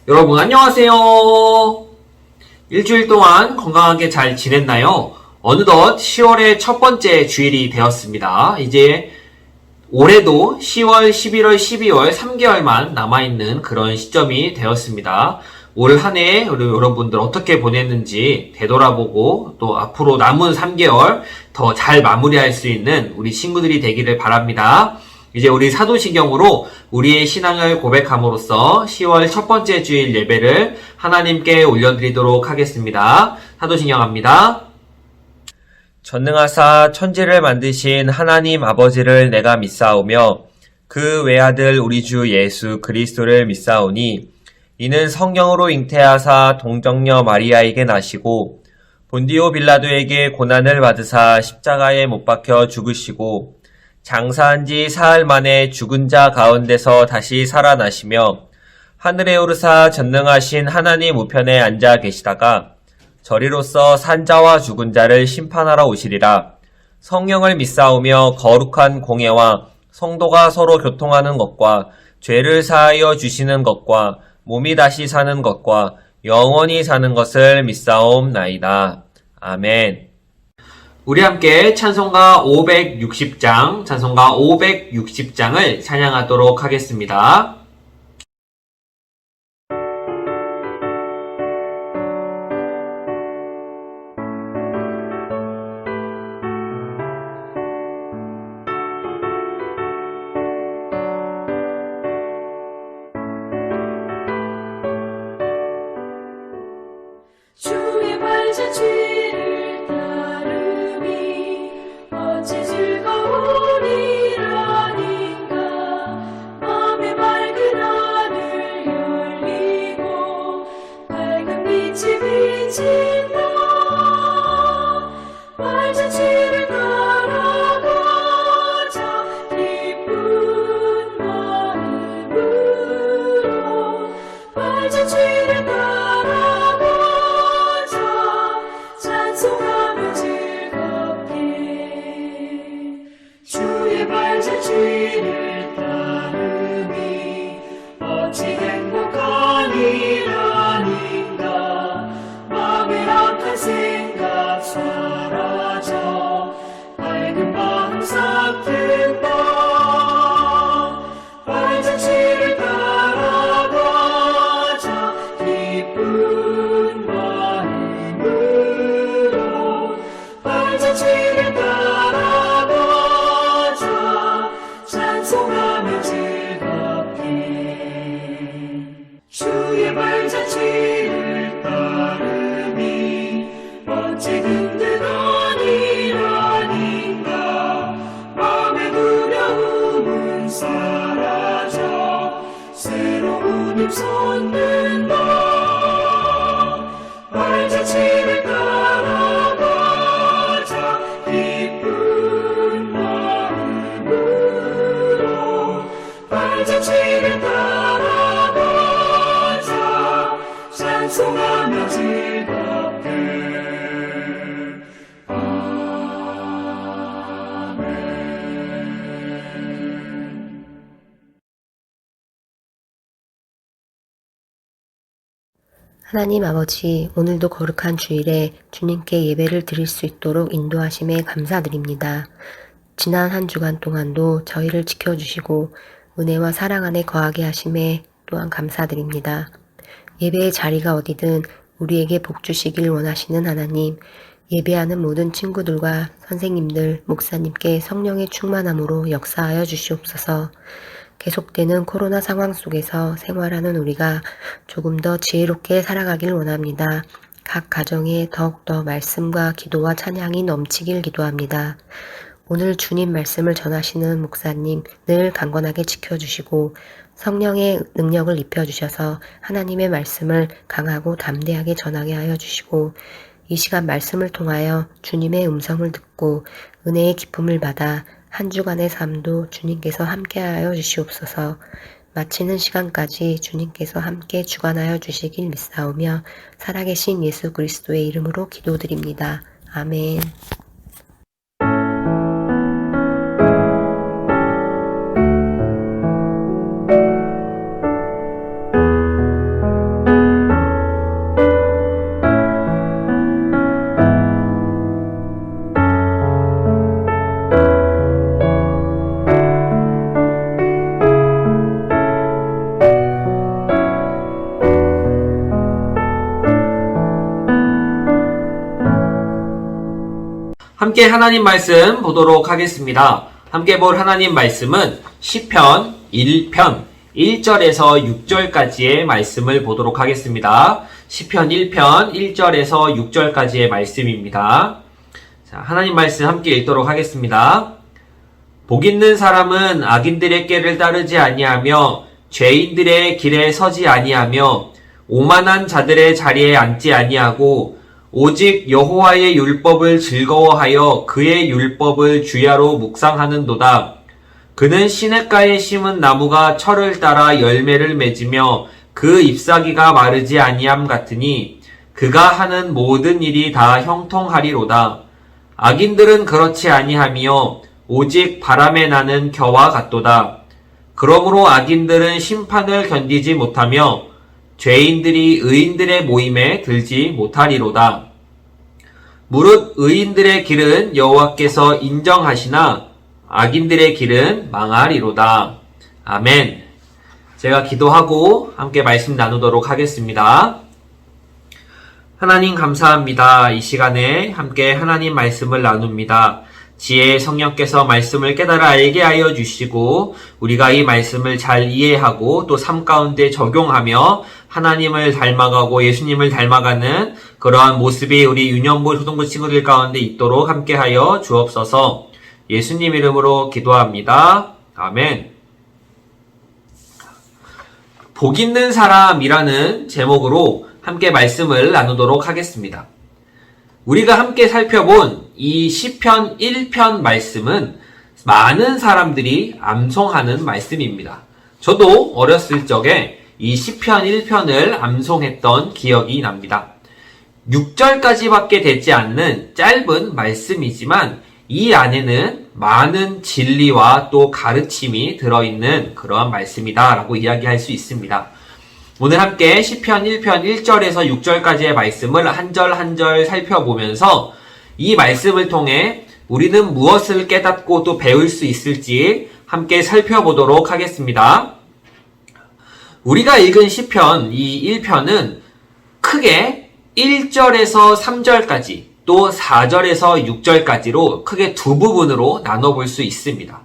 여러분 안녕하세요. 일주일 동안 건강하게 잘 지냈나요? 어느덧 10월의 첫 번째 주일이 되었습니다. 이제 올해도 10월, 11월, 12월 3개월만 남아있는 그런 시점이 되었습니다. 올 한 해 우리 여러분들 어떻게 보냈는지 되돌아보고 또 앞으로 남은 3개월 더 잘 마무리할 수 있는 우리 친구들이 되기를 바랍니다. 이제 우리 사도신경으로 우리의 신앙을 고백함으로써 10월 첫 번째 주일 예배를 하나님께 올려드리도록 하겠습니다. 사도신경 합니다. 전능하사 천지를 만드신 하나님 아버지를 내가 믿사오며 그 외아들 우리 주 예수 그리스도를 믿사오니 이는 성령으로 잉태하사 동정녀 마리아에게 나시고 본디오 빌라도에게 고난을 받으사 십자가에 못 박혀 죽으시고 장사한 지 사흘 만에 죽은 자 가운데서 다시 살아나시며 하늘에 오르사 전능하신 하나님 우편에 앉아 계시다가 저리로서 산자와 죽은 자를 심판하러 오시리라. 성령을 믿사오며 거룩한 공예와 성도가 서로 교통하는 것과 죄를 사하여 주시는 것과 몸이 다시 사는 것과 영원히 사는 것을 믿사옵나이다. 아멘. 우리 함께 찬송가 560장을 찬양하도록 하겠습니다. 주의 발자취를 따르미 어찌 즐거운 일 아닌가. 맘에 맑은 하늘 열리고 밝은 빛이 비친다. 발자취를 따라가자 기쁜 마음으로. 발자취를 찬송하며 즐겁게 주의 발자취를 따르미 어찌 행복한 일 아닌가. 맘의 악한 생각 사라져 밝은 마음 싹튼 바. 발자취를 따라가자 기쁜 마음으로. 발자취를 따라가자 찬송하며 즐겁게 주의 발자취를 따르미 어찌 든든한 일 아닌가. 맘의 두려움은 사라져 새로운 힘 솟는다. 발자취를 따라가자 기쁜 마음으로. 발자취를 따라가자 찬송하며 즐겁게. 아멘. 하나님 아버지, 오늘도 거룩한 주일에 주님께 예배를 드릴 수 있도록 인도하심에 감사드립니다. 지난 한 주간 동안도 저희를 지켜주시고 은혜와 사랑 안에 거하게 하심에 또한 감사드립니다. 예배의 자리가 어디든 우리에게 복 주시길 원하시는 하나님, 예배하는 모든 친구들과 선생님들, 목사님께 성령의 충만함으로 역사하여 주시옵소서. 계속되는 코로나 상황 속에서 생활하는 우리가 조금 더 지혜롭게 살아가길 원합니다. 각 가정에 더욱더 말씀과 기도와 찬양이 넘치길 기도합니다. 오늘 주님 말씀을 전하시는 목사님 늘 강건하게 지켜주시고 성령의 능력을 입혀주셔서 하나님의 말씀을 강하고 담대하게 전하게 하여 주시고 이 시간 말씀을 통하여 주님의 음성을 듣고 은혜의 기쁨을 받아 한 주간의 삶도 주님께서 함께하여 주시옵소서. 마치는 시간까지 주님께서 함께 주관하여 주시길 믿사오며 살아계신 예수 그리스도의 이름으로 기도드립니다. 아멘. 함께 하나님 말씀 보도록 하겠습니다. 함께 볼 하나님 말씀은 시편 1편 1절에서 6절까지의 말씀을 보도록 하겠습니다. 시편 1편 1절에서 6절까지의 말씀입니다. 자, 하나님 말씀 함께 읽도록 하겠습니다. 복 있는 사람은 악인들의 꾀를 따르지 아니하며 죄인들의 길에 서지 아니하며 오만한 자들의 자리에 앉지 아니하고 오직 여호와의 율법을 즐거워하여 그의 율법을 주야로 묵상하는도다. 그는 시냇가에 심은 나무가 철을 따라 열매를 맺으며 그 잎사귀가 마르지 아니함 같으니 그가 하는 모든 일이 다 형통하리로다. 악인들은 그렇지 아니하며 오직 바람에 나는 겨와 같도다. 그러므로 악인들은 심판을 견디지 못하며 죄인들이 의인들의 모임에 들지 못하리로다. 무릇 의인들의 길은 여호와께서 인정하시나 악인들의 길은 망하리로다. 아멘. 제가 기도하고 함께 말씀 나누도록 하겠습니다. 하나님 감사합니다. 이 시간에 함께 하나님 말씀을 나눕니다. 지혜의 성령께서 말씀을 깨달아 알게 하여 주시고 우리가 이 말씀을 잘 이해하고 또 삶 가운데 적용하며 하나님을 닮아가고 예수님을 닮아가는 그러한 모습이 우리 유년부 초등부 친구들 가운데 있도록 함께 하여 주옵소서. 예수님 이름으로 기도합니다. 아멘. 복 있는 사람이라는 제목으로 함께 말씀을 나누도록 하겠습니다. 우리가 함께 살펴본 이 시편 1편 말씀은 많은 사람들이 암송하는 말씀입니다. 저도 어렸을 적에 이 시편 1편을 암송했던 기억이 납니다. 6절까지밖에 되지 않는 짧은 말씀이지만 이 안에는 많은 진리와 또 가르침이 들어있는 그러한 말씀이다 라고 이야기할 수 있습니다. 오늘 함께 시편 1편 1절에서 6절까지의 말씀을 한 절 한 절 살펴보면서 이 말씀을 통해 우리는 무엇을 깨닫고 또 배울 수 있을지 함께 살펴보도록 하겠습니다. 우리가 읽은 시편 이 1편은 크게 1절에서 3절까지 또 4절에서 6절까지로 크게 두 부분으로 나눠볼 수 있습니다.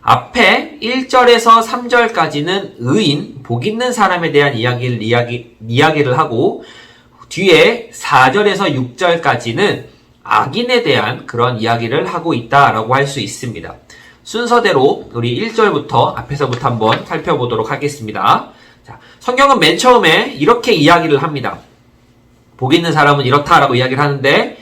앞에 1절에서 3절까지는 의인, 복 있는 사람에 대한 이야기를 하고 뒤에 4절에서 6절까지는 악인에 대한 그런 이야기를 하고 있다라고 할 수 있습니다. 순서대로 우리 1절부터 앞에서부터 한번 살펴보도록 하겠습니다. 자, 성경은 맨 처음에 이렇게 이야기를 합니다. 복 있는 사람은 이렇다라고 이야기를 하는데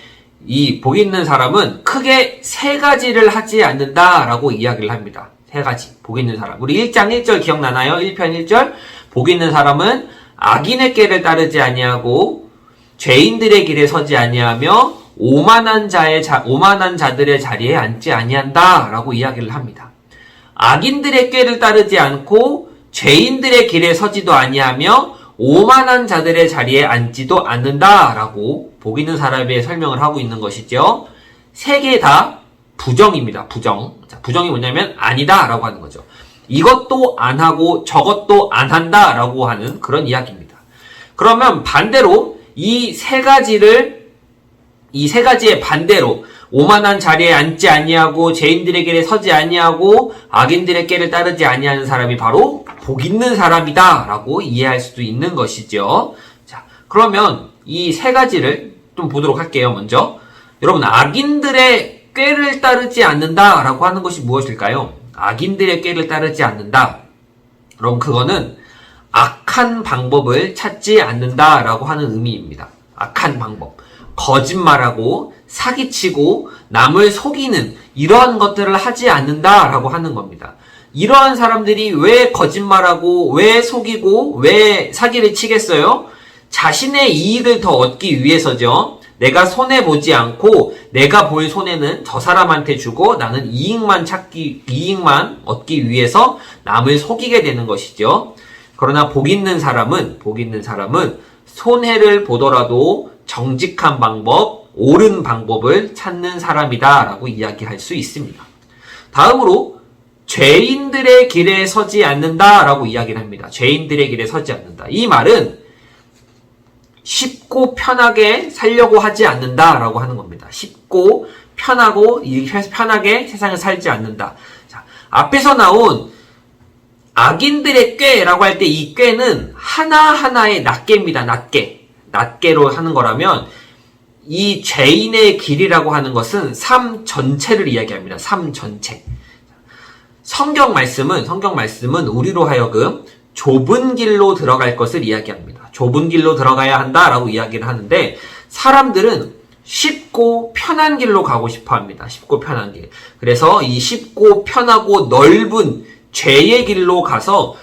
이 복 있는 사람은 크게 세 가지를 하지 않는다라고 이야기를 합니다. 세 가지. 복 있는 사람. 우리 1장 1절 기억나나요? 1편 1절. 복 있는 사람은 악인의 꾀를 따르지 아니하고 죄인들의 길에 서지 아니하며 오만한 자들의 자리에 앉지 아니한다라고 이야기를 합니다. 악인들의 꾀를 따르지 않고 죄인들의 길에 서지도 아니하며 오만한 자들의 자리에 앉지도 않는다라고 복 있는 사람의 설명을 하고 있는 것이죠. 세 개 다 부정입니다. 부정. 자, 부정이 뭐냐면 아니다라고 하는 거죠. 이것도 안 하고 저것도 안 한다라고 하는 그런 이야기입니다. 그러면 반대로 이 세 가지의 반대로 오만한 자리에 앉지 아니하고 죄인들의 길에 서지 아니하고 악인들의 꾀를 따르지 아니하는 사람이 바로 복 있는 사람이다라고 이해할 수도 있는 것이죠. 자, 그러면 이 세 가지를 좀 보도록 할게요. 먼저 여러분, 악인들의 꾀를 따르지 않는다라고 하는 것이 무엇일까요? 악인들의 꾀를 따르지 않는다. 그럼 그거는 악한 방법을 찾지 않는다라고 하는 의미입니다. 악한 방법. 거짓말하고 사기치고 남을 속이는 이러한 것들을 하지 않는다라고 하는 겁니다. 이러한 사람들이 왜 거짓말하고 왜 속이고 왜 사기를 치겠어요? 자신의 이익을 더 얻기 위해서죠. 내가 손해보지 않고 내가 볼 손해는 저 사람한테 주고 나는 이익만 얻기 위해서 남을 속이게 되는 것이죠. 그러나 복 있는 사람은 손해를 보더라도 정직한 방법, 옳은 방법을 찾는 사람이다 라고 이야기할 수 있습니다. 다음으로 죄인들의 길에 서지 않는다 라고 이야기를 합니다. 죄인들의 길에 서지 않는다. 이 말은 쉽고 편하게 살려고 하지 않는다 라고 하는 겁니다. 쉽고 편하게 세상을 살지 않는다. 자, 앞에서 나온 악인들의 꾀라고 할 때 이 꾀는 하나하나의 낱개입니다. 낱개로 하는 거라면 이 죄인의 길이라고 하는 것은 삶 전체를 이야기합니다. 삶 전체. 성경 말씀은 우리로 하여금 좁은 길로 들어갈 것을 이야기합니다. 좁은 길로 들어가야 한다라고 이야기를 하는데 사람들은 쉽고 편한 길로 가고 싶어 합니다. 쉽고 편한 길. 그래서 이 쉽고 편하고 넓은 죄의 길로 가서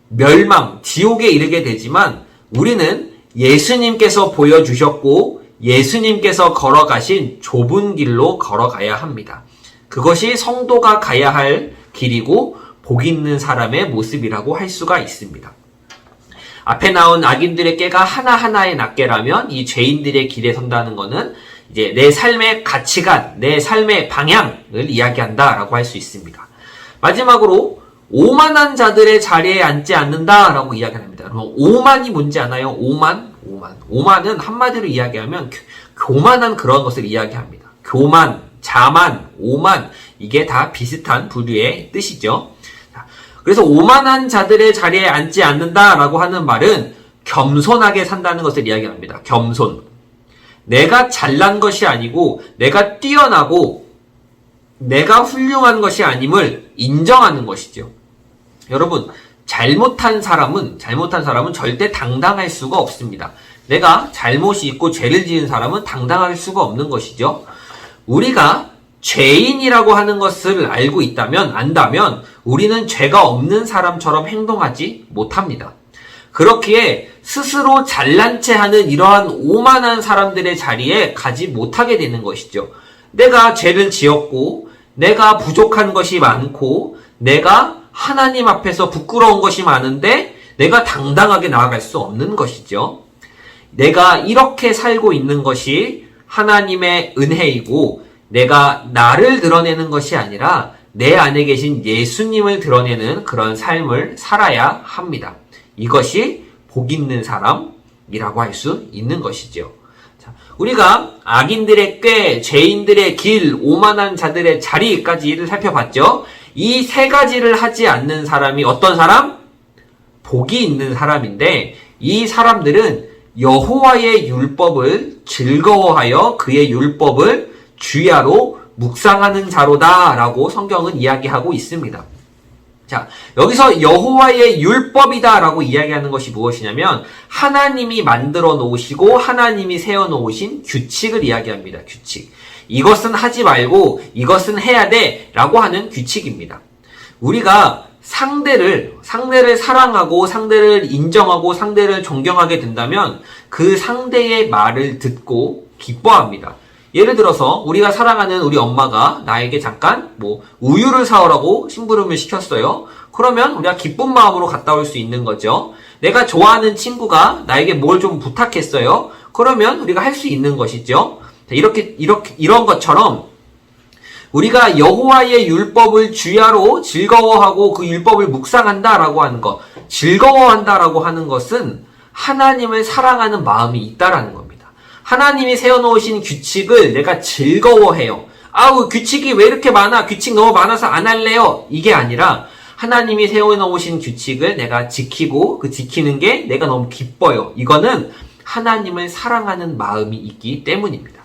멸망, 지옥에 이르게 되지만 우리는 예수님께서 보여주셨고 예수님께서 걸어가신 좁은 길로 걸어가야 합니다. 그것이 성도가 가야 할 길이고 복 있는 사람의 모습이라고 할 수가 있습니다. 앞에 나온 악인들의 꾀가 하나하나의 낱개라면 이 죄인들의 길에 선다는 것은 이제 내 삶의 가치관, 내 삶의 방향을 이야기한다라고 할 수 있습니다. 마지막으로 오만한 자들의 자리에 앉지 않는다라고 이야기합니다. 그럼 오만이 뭔지 아나요? 오만은 한마디로 이야기하면 교만한 그런 것을 이야기합니다. 교만, 자만, 오만 이게 다 비슷한 부류의 뜻이죠. 그래서 오만한 자들의 자리에 앉지 않는다라고 하는 말은 겸손하게 산다는 것을 이야기합니다. 겸손. 내가 잘난 것이 아니고 내가 뛰어나고 내가 훌륭한 것이 아님을 인정하는 것이죠. 여러분, 잘못한 사람은 절대 당당할 수가 없습니다. 내가 잘못이 있고 죄를 지은 사람은 당당할 수가 없는 것이죠. 우리가 죄인이라고 하는 것을 안다면 우리는 죄가 없는 사람처럼 행동하지 못합니다. 그렇기에 스스로 잘난 체 하는 이러한 오만한 사람들의 자리에 가지 못하게 되는 것이죠. 내가 죄를 지었고 내가 부족한 것이 많고 내가 하나님 앞에서 부끄러운 것이 많은데 내가 당당하게 나아갈 수 없는 것이죠. 내가 이렇게 살고 있는 것이 하나님의 은혜이고 내가 나를 드러내는 것이 아니라 내 안에 계신 예수님을 드러내는 그런 삶을 살아야 합니다. 이것이 복 있는 사람이라고 할 수 있는 것이죠. 자, 우리가 악인들의 꾀, 죄인들의 길, 오만한 자들의 자리까지를 살펴봤죠. 이 세 가지를 하지 않는 사람이 어떤 사람? 복이 있는 사람인데 이 사람들은 여호와의 율법을 즐거워하여 그의 율법을 주야로 묵상하는 자로다라고 성경은 이야기하고 있습니다. 자, 여기서 여호와의 율법이다라고 이야기하는 것이 무엇이냐면 하나님이 만들어 놓으시고 하나님이 세워 놓으신 규칙을 이야기합니다. 규칙. 이것은 하지 말고 이것은 해야 돼라고 하는 규칙입니다. 우리가 상대를 사랑하고 상대를 인정하고 상대를 존경하게 된다면 그 상대의 말을 듣고 기뻐합니다. 예를 들어서 우리가 사랑하는 우리 엄마가 나에게 잠깐 우유를 사오라고 심부름을 시켰어요. 그러면 우리가 기쁜 마음으로 갔다 올 수 있는 거죠. 내가 좋아하는 친구가 나에게 뭘 좀 부탁했어요. 그러면 우리가 할 수 있는 것이죠. 이런 것처럼 우리가 여호와의 율법을 주야로 즐거워하고 그 율법을 묵상한다라고 하는 것, 즐거워한다라고 하는 것은 하나님을 사랑하는 마음이 있다라는 겁니다. 하나님이 세워놓으신 규칙을 내가 즐거워해요. 아우, 규칙이 왜 이렇게 많아? 규칙 너무 많아서 안 할래요. 이게 아니라 하나님이 세워놓으신 규칙을 내가 지키고 그 지키는 게 내가 너무 기뻐요. 이거는 하나님을 사랑하는 마음이 있기 때문입니다.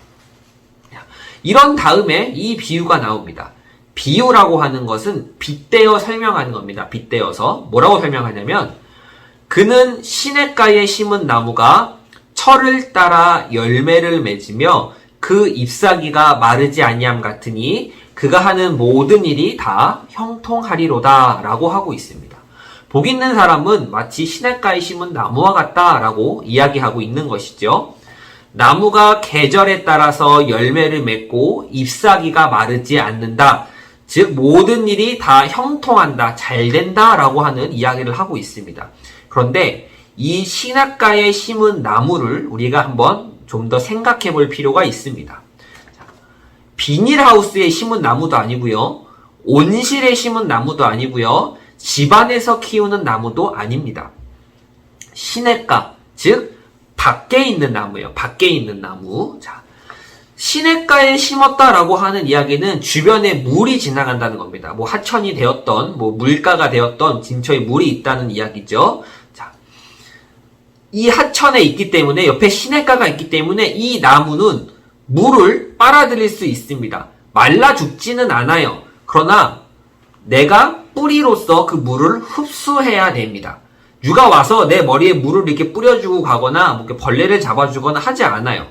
이런 다음에 이 비유가 나옵니다. 비유라고 하는 것은 빗대어 설명하는 겁니다. 빗대어서 뭐라고 설명하냐면 그는 시냇가에 심은 나무가 철을 따라 열매를 맺으며 그 잎사귀가 마르지 아니함 같으니 그가 하는 모든 일이 다 형통하리로다 라고 하고 있습니다. 복 있는 사람은 마치 시냇가에 심은 나무와 같다라고 이야기하고 있는 것이죠. 나무가 계절에 따라서 열매를 맺고 잎사귀가 마르지 않는다. 즉 모든 일이 다 형통한다, 잘 된다라고 하는 이야기를 하고 있습니다. 그런데 이 시냇가에 심은 나무를 우리가 한번 좀 더 생각해 볼 필요가 있습니다. 비닐하우스에 심은 나무도 아니고요. 온실에 심은 나무도 아니고요. 집안에서 키우는 나무도 아닙니다. 시냇가, 즉 밖에 있는 나무예요. 밖에 있는 나무. 자, 시냇가에 심었다라고 하는 이야기는 주변에 물이 지나간다는 겁니다. 뭐 하천이 되었던, 뭐 물가가 되었던 근처에 물이 있다는 이야기죠. 자, 이 하천에 있기 때문에 옆에 시냇가가 있기 때문에 이 나무는 물을 빨아들일 수 있습니다. 말라 죽지는 않아요. 그러나 내가 뿌리로서 그 물을 흡수해야 됩니다. 누가 와서 내 머리에 물을 이렇게 뿌려주고 가거나 뭐 이렇게 벌레를 잡아주거나 하지 않아요.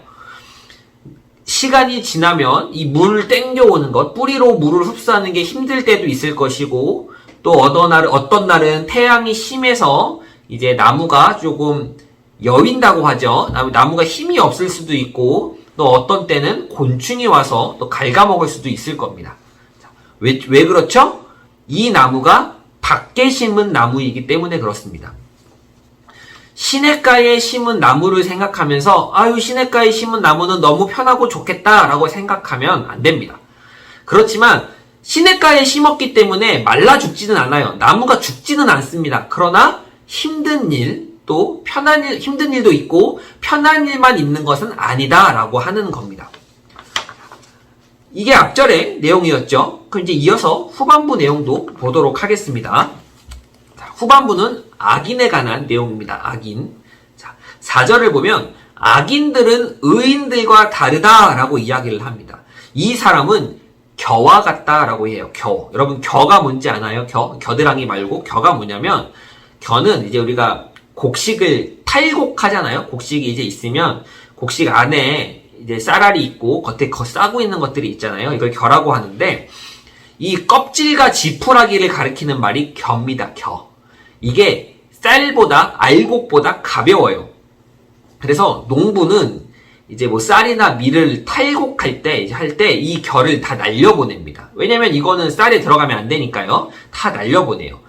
시간이 지나면 이 물을 땡겨오는 것, 뿌리로 물을 흡수하는 게 힘들 때도 있을 것이고, 또 어떤 날은 태양이 심해서 이제 나무가 조금 여윈다고 하죠. 나무가 힘이 없을 수도 있고, 또 어떤 때는 곤충이 와서 또 갉아먹을 수도 있을 겁니다. 왜 그렇죠? 이 나무가 밖에 심은 나무이기 때문에 그렇습니다. 시냇가에 심은 나무를 생각하면서 아유 시냇가에 심은 나무는 너무 편하고 좋겠다라고 생각하면 안 됩니다. 그렇지만 시냇가에 심었기 때문에 말라 죽지는 않아요. 나무가 죽지는 않습니다. 그러나 힘든 일도 힘든 일도 있고 편한 일만 있는 것은 아니다라고 하는 겁니다. 이게 앞절의 내용이었죠. 그럼 이제 이어서 후반부 내용도 보도록 하겠습니다. 자, 후반부는 악인에 관한 내용입니다. 악인. 자, 4절을 보면 악인들은 의인들과 다르다라고 이야기를 합니다. 이 사람은 겨와 같다라고 해요. 겨. 여러분 겨가 뭔지 아나요? 겨드랑이 말고 겨가 뭐냐면 겨는 이제 우리가 곡식을 탈곡하잖아요. 곡식이 이제 있으면 곡식 안에 이제 쌀알이 있고 겉에 싸고 있는 것들이 있잖아요. 이걸 겨라고 하는데 이 껍질과 지푸라기를 가리키는 말이 겨입니다. 겨. 이게 쌀보다 알곡보다 가벼워요. 그래서 농부는 이제 뭐 쌀이나 밀을 탈곡할 때 이 겨를 다 날려보냅니다. 왜냐면 이거는 쌀에 들어가면 안 되니까요. 다 날려보내요.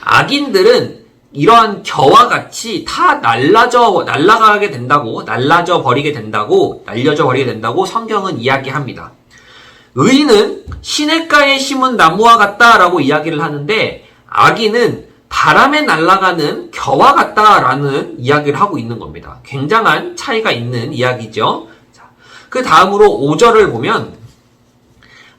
악인들은 이러한 겨와 같이 다 날라가게 된다고, 날려져 버리게 된다고 성경은 이야기합니다. 의인은 시냇가에 심은 나무와 같다라고 이야기를 하는데 악인은 바람에 날아가는 겨와 같다라는 이야기를 하고 있는 겁니다. 굉장한 차이가 있는 이야기죠. 자, 그 다음으로 5절을 보면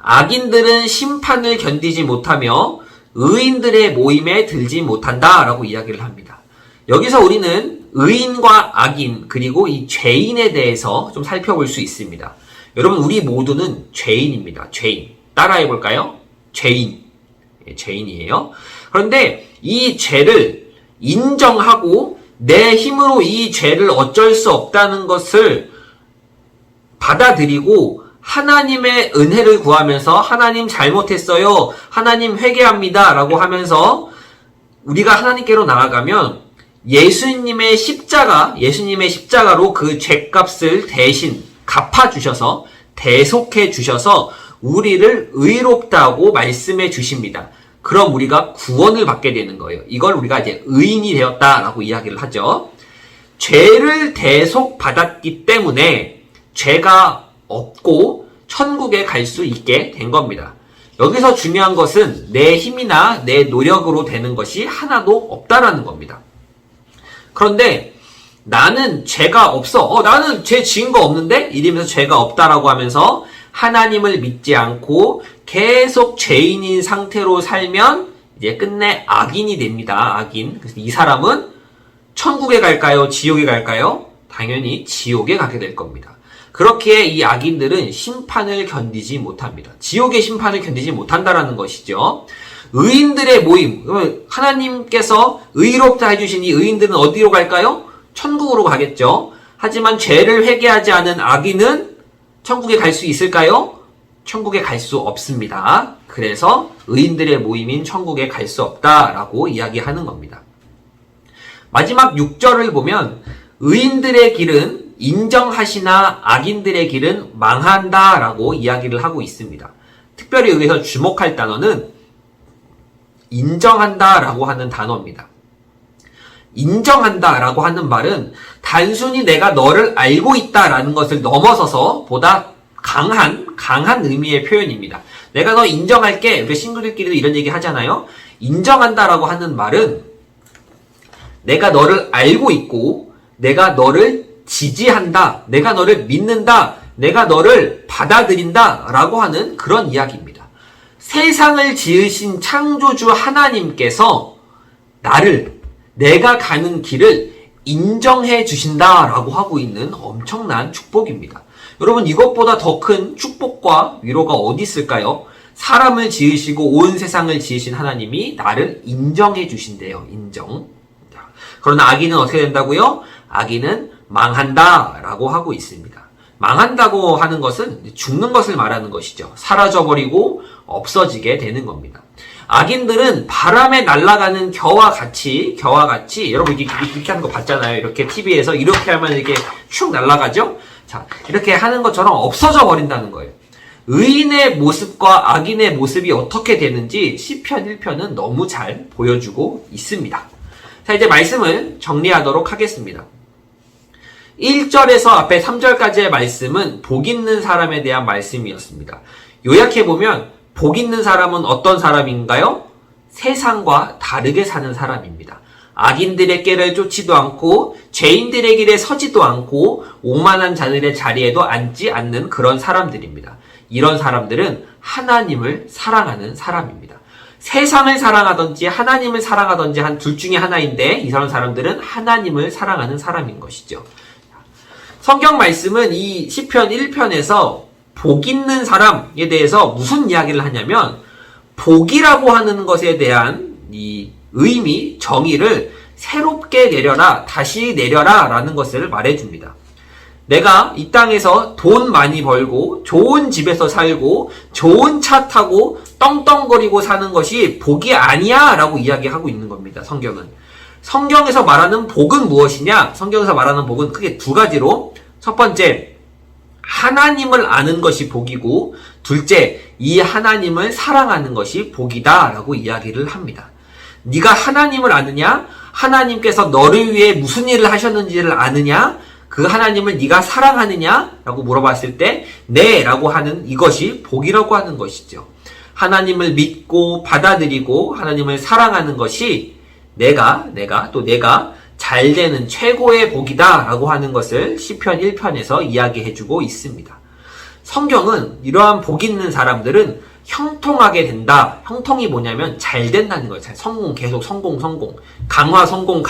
악인들은 심판을 견디지 못하며 의인들의 모임에 들지 못한다라고 이야기를 합니다. 여기서 우리는 의인과 악인 그리고 이 죄인에 대해서 좀 살펴볼 수 있습니다. 여러분 우리 모두는 죄인입니다. 죄인. 따라해볼까요? 죄인. 죄인이에요. 그런데 이 죄를 인정하고 내 힘으로 이 죄를 어쩔 수 없다는 것을 받아들이고 하나님의 은혜를 구하면서 하나님 잘못했어요. 하나님 회개합니다. 라고 하면서 우리가 하나님께로 나아가면 예수님의 십자가로 그 죄값을 대신 갚아주셔서 대속해 주셔서 우리를 의롭다고 말씀해 주십니다. 그럼 우리가 구원을 받게 되는 거예요. 이걸 우리가 이제 의인이 되었다라고 이야기를 하죠. 죄를 대속받았기 때문에 죄가 없고 천국에 갈 수 있게 된 겁니다. 여기서 중요한 것은 내 힘이나 내 노력으로 되는 것이 하나도 없다라는 겁니다. 그런데 나는 죄가 없어. 나는 죄 지은 거 없는데? 이러면서 죄가 없다라고 하면서 하나님을 믿지 않고 계속 죄인인 상태로 살면 이제 끝내 악인이 됩니다. 악인. 그래서 이 사람은 천국에 갈까요? 지옥에 갈까요? 당연히 지옥에 가게 될 겁니다. 그렇기에 이 악인들은 심판을 견디지 못합니다. 지옥의 심판을 견디지 못한다라는 것이죠. 의인들의 모임. 하나님께서 의롭다 해주신 이 의인들은 어디로 갈까요? 천국으로 가겠죠. 하지만 죄를 회개하지 않은 악인은 천국에 갈 수 있을까요? 천국에 갈 수 없습니다. 그래서 의인들의 모임인 천국에 갈 수 없다라고 이야기하는 겁니다. 마지막 6절을 보면 의인들의 길은 인정하시나 악인들의 길은 망한다라고 이야기를 하고 있습니다. 특별히 여기서 주목할 단어는 인정한다라고 하는 단어입니다. 인정한다라고 하는 말은 단순히 내가 너를 알고 있다라는 것을 넘어서서 보다 강한 의미의 표현입니다. 내가 너 인정할게. 우리 친구들끼리도 이런 얘기 하잖아요. 인정한다라고 하는 말은 내가 너를 알고 있고 내가 너를 지지한다. 내가 너를 믿는다. 내가 너를 받아들인다 라고 하는 그런 이야기입니다. 세상을 지으신 창조주 하나님께서 나를, 내가 가는 길을 인정해 주신다라고 하고 있는 엄청난 축복입니다. 여러분, 이것보다 더 큰 축복과 위로가 어디 있을까요? 사람을 지으시고 온 세상을 지으신 하나님이 나를 인정해 주신대요. 인정. 그러나 악인은 어떻게 된다고요? 악인은 망한다라고 하고 있습니다. 망한다고 하는 것은 죽는 것을 말하는 것이죠. 사라져버리고 없어지게 되는 겁니다. 악인들은 바람에 날아가는 겨와 같이 여러분 이렇게 하는 거 봤잖아요. 이렇게 TV에서 이렇게 하면 이렇게 슉 날아가죠. 자, 이렇게 하는 것처럼 없어져 버린다는 거예요. 의인의 모습과 악인의 모습이 어떻게 되는지 시편 1편은 너무 잘 보여주고 있습니다. 자, 이제 말씀을 정리하도록 하겠습니다. 1절에서 앞에 3절까지의 말씀은 복 있는 사람에 대한 말씀이었습니다. 요약해보면 복 있는 사람은 어떤 사람인가요? 세상과 다르게 사는 사람입니다. 악인들의 꾀를 쫓지도 않고 죄인들의 길에 서지도 않고 오만한 자들의 자리에도 앉지 않는 그런 사람들입니다. 이런 사람들은 하나님을 사랑하는 사람입니다. 세상을 사랑하든지 하나님을 사랑하든지 한 둘 중에 하나인데 이런 사람들은 하나님을 사랑하는 사람인 것이죠. 성경 말씀은 이 시편 1편에서 복 있는 사람에 대해서 무슨 이야기를 하냐면 복이라고 하는 것에 대한 이 의미, 정의를 새롭게 내려라, 다시 내려라 라는 것을 말해줍니다. 내가 이 땅에서 돈 많이 벌고 좋은 집에서 살고 좋은 차 타고 떵떵거리고 사는 것이 복이 아니야 라고 이야기하고 있는 겁니다. 성경은. 성경에서 말하는 복은 무엇이냐? 성경에서 말하는 복은 크게 두 가지로, 첫 번째, 하나님을 아는 것이 복이고, 둘째, 이 하나님을 사랑하는 것이 복이다 라고 이야기를 합니다. 네가 하나님을 아느냐? 하나님께서 너를 위해 무슨 일을 하셨는지를 아느냐? 그 하나님을 네가 사랑하느냐? 라고 물어봤을 때 네 라고 하는 이것이 복이라고 하는 것이죠. 하나님을 믿고 받아들이고 하나님을 사랑하는 것이 내가 잘 되는 최고의 복이다 라고 하는 것을 시편 1편에서 이야기해주고 있습니다. 성경은 이러한 복 있는 사람들은 형통하게 된다. 형통이 뭐냐면 잘 된다는 거예요. 성공, 계속 성공. 강화, 성공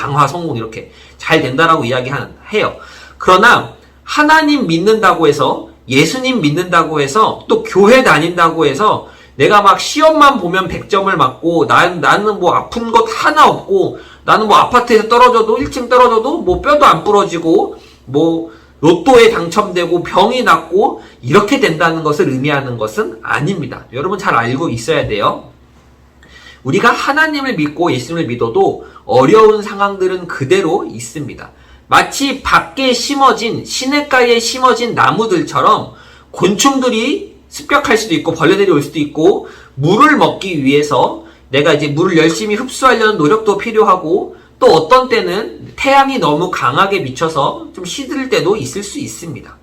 이렇게 잘 된다라고 이야기해요. 그러나 하나님 믿는다고 해서, 예수님 믿는다고 해서, 또 교회 다닌다고 해서 내가 막 시험만 보면 100점을 맞고 나는 뭐 아픈 것 하나 없고 나는 뭐 아파트에서 떨어져도 1층 떨어져도 뭐 뼈도 안 부러지고 뭐 로또에 당첨되고 병이 낫고 이렇게 된다는 것을 의미하는 것은 아닙니다. 여러분 잘 알고 있어야 돼요. 우리가 하나님을 믿고 예수님을 믿어도 어려운 상황들은 그대로 있습니다. 마치 밖에 심어진, 시냇가에 심어진 나무들처럼 곤충들이 습격할 수도 있고 벌레들이 올 수도 있고 물을 먹기 위해서 내가 이제 물을 열심히 흡수하려는 노력도 필요하고 또 어떤 때는 태양이 너무 강하게 비쳐서 좀 시들 때도 있을 수 있습니다.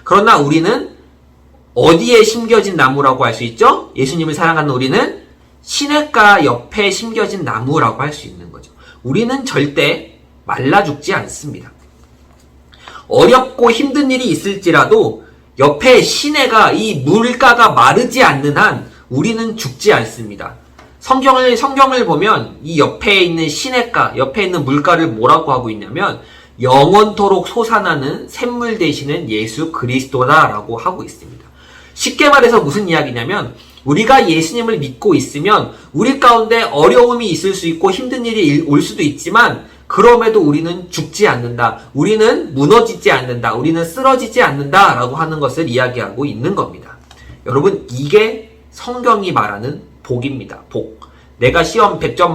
그러나 우리는 어디에 심겨진 나무라고 할 수 있죠? 예수님을 사랑하는 우리는 시냇가 옆에 심겨진 나무라고 할 수 있는 거죠. 우리는 절대 말라 죽지 않습니다. 어렵고 힘든 일이 있을지라도 옆에 시내가 이 물가가 마르지 않는 한 우리는 죽지 않습니다. 성경을 보면 이 옆에 있는 시냇가, 옆에 있는 물가를 뭐라고 하고 있냐면 영원토록 솟아나는 샘물 되시는 예수 그리스도다라고 하고 있습니다. 쉽게 말해서 무슨 이야기냐면 우리가 예수님을 믿고 있으면 우리 가운데 어려움이 있을 수 있고 힘든 일이 올 수도 있지만 그럼에도 우리는 죽지 않는다. 우리는 무너지지 않는다. 우리는 쓰러지지 않는다. 라고 하는 것을 이야기하고 있는 겁니다. 여러분, 이게 성경이 말하는 복입니다. 복. 내가 시험 100점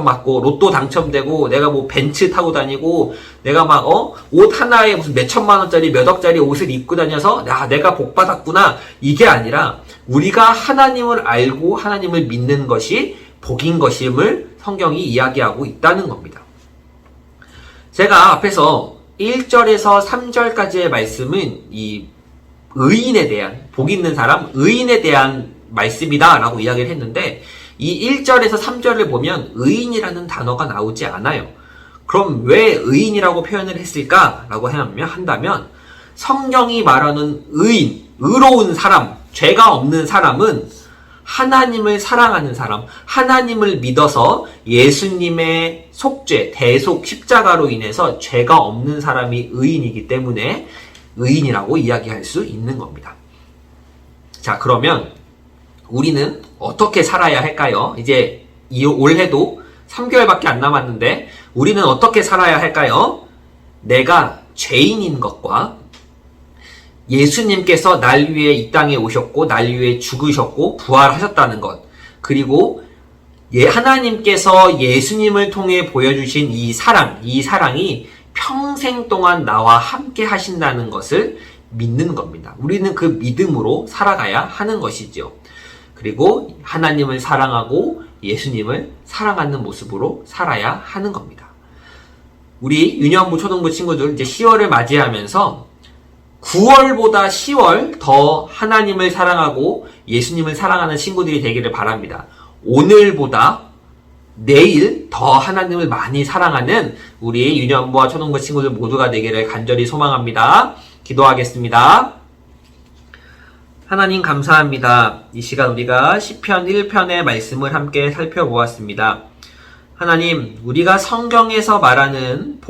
맞고, 로또 당첨되고, 내가 뭐 벤츠 타고 다니고, 내가 막, 옷 하나에 무슨 몇 천만 원짜리, 몇 억짜리 옷을 입고 다녀서, 내가 복 받았구나. 이게 아니라, 우리가 하나님을 알고 하나님을 믿는 것이 복인 것임을 성경이 이야기하고 있다는 겁니다. 제가 앞에서 1절에서 3절까지의 말씀은 이 의인에 대한, 복 있는 사람, 의인에 대한 말씀이다 라고 이야기를 했는데 이 1절에서 3절을 보면 의인이라는 단어가 나오지 않아요. 그럼 왜 의인이라고 표현을 했을까? 라고 한다면 성경이 말하는 의인, 의로운 사람, 죄가 없는 사람은 하나님을 사랑하는 사람, 하나님을 믿어서 예수님의 속죄, 대속 십자가로 인해서 죄가 없는 사람이 의인이기 때문에 의인이라고 이야기할 수 있는 겁니다. 자, 그러면 우리는 어떻게 살아야 할까요? 이제 올해도 3개월밖에 안 남았는데 우리는 어떻게 살아야 할까요? 내가 죄인인 것과 예수님께서 날 위해 이 땅에 오셨고 날 위해 죽으셨고 부활하셨다는 것, 그리고 하나님께서 예수님을 통해 보여주신 이 사랑이 평생 동안 나와 함께 하신다는 것을 믿는 겁니다. 우리는 그 믿음으로 살아가야 하는 것이죠. 그리고 하나님을 사랑하고 예수님을 사랑하는 모습으로 살아야 하는 겁니다. 우리 유년부 초등부 친구들 이제 10월을 맞이하면서 9월보다 10월 더 하나님을 사랑하고 예수님을 사랑하는 친구들이 되기를 바랍니다. 오늘보다 내일 더 하나님을 많이 사랑하는 우리 유년부와 초등부 친구들 모두가 되기를 간절히 소망합니다. 기도하겠습니다. 하나님 감사합니다. 이 시간 우리가 시편 1편의 말씀을 함께 살펴보았습니다. 하나님, 우리가 성경에서 말하는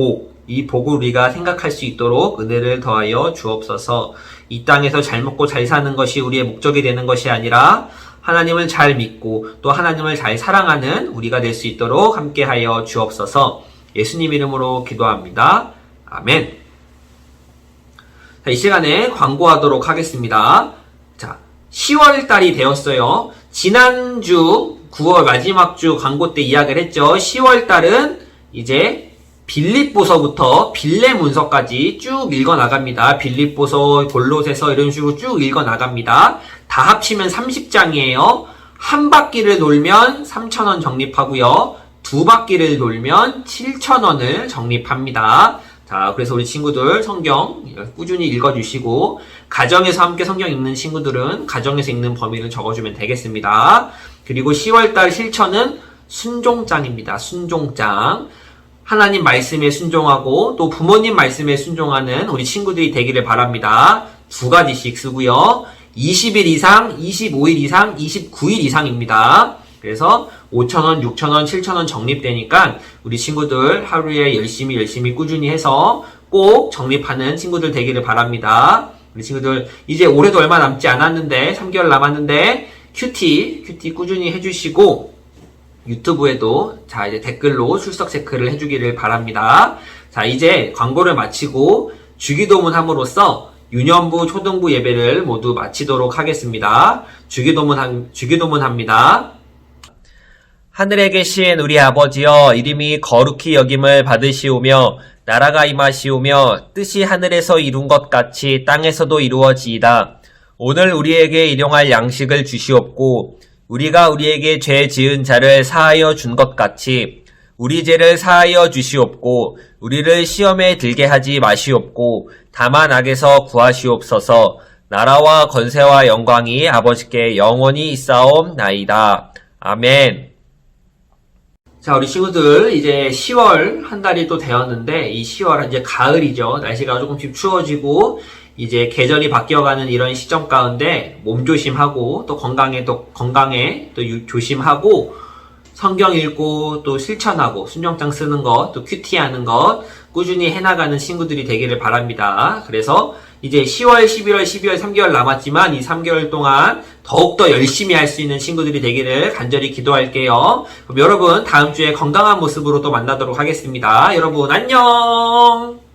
이 복을 우리가 생각할 수 있도록 은혜를 더하여 주옵소서. 이 땅에서 잘 먹고 잘 사는 것이 우리의 목적이 되는 것이 아니라 하나님을 잘 믿고 또 하나님을 잘 사랑하는 우리가 될 수 있도록 함께하여 주옵소서. 예수님 이름으로 기도합니다. 아멘. 자, 이 시간에 광고하도록 하겠습니다. 자, 10월 달이 되었어요. 지난주 9월 마지막 주 광고 때 이야기를 했죠. 10월 달은 이제 빌립보서부터 빌레문서까지 쭉 읽어나갑니다. 빌립보서, 골로새서 이런 식으로 쭉 읽어나갑니다. 다 합치면 30장이에요. 한 바퀴를 돌면 3,000원 적립하고요. 두 바퀴를 돌면 7,000원을 적립합니다. 자, 그래서 우리 친구들 성경 꾸준히 읽어주시고 가정에서 함께 성경 읽는 친구들은 가정에서 읽는 범위를 적어주면 되겠습니다. 그리고 10월달 실천은 순종장입니다. 순종장. 하나님 말씀에 순종하고 또 부모님 말씀에 순종하는 우리 친구들이 되기를 바랍니다. 2가지씩 쓰고요. 20일 이상, 25일 이상, 29일 이상입니다. 그래서 5,000원, 6,000원, 7,000원 적립되니까 우리 친구들 하루에 열심히 꾸준히 해서 꼭 적립하는 친구들 되기를 바랍니다. 우리 친구들 이제 올해도 얼마 남지 않았는데 3개월 남았는데 큐티 꾸준히 해주시고 유튜브에도 자 이제 댓글로 출석 체크를 해주기를 바랍니다. 자 이제 광고를 마치고 주기도문 함으로써 유년부 초등부 예배를 모두 마치도록 하겠습니다. 주기도문 합니다. 하늘에 계신 우리 아버지여, 이름이 거룩히 여김을 받으시오며 나라가 임하시오며 뜻이 하늘에서 이룬 것 같이 땅에서도 이루어지이다. 오늘 우리에게 일용할 양식을 주시옵고 우리가 우리에게 죄 지은 자를 사하여 준 것 같이 우리 죄를 사하여 주시옵고 우리를 시험에 들게 하지 마시옵고 다만 악에서 구하시옵소서. 나라와 권세와 영광이 아버지께 영원히 있사옵나이다. 아멘. 자, 우리 친구들 이제 10월 한 달이 또 되었는데 이 10월 이제 가을이죠. 날씨가 조금씩 추워지고 이제 계절이 바뀌어가는 이런 시점 가운데 몸 조심하고 또 건강에 조심하고 성경 읽고 또 실천하고 순종장 쓰는 것 또 큐티하는 것 꾸준히 해나가는 친구들이 되기를 바랍니다. 그래서 이제 10월, 11월, 12월 3개월 남았지만 이 3개월 동안 더욱더 열심히 할 수 있는 친구들이 되기를 간절히 기도할게요. 그럼 여러분 다음 주에 건강한 모습으로 또 만나도록 하겠습니다. 여러분 안녕.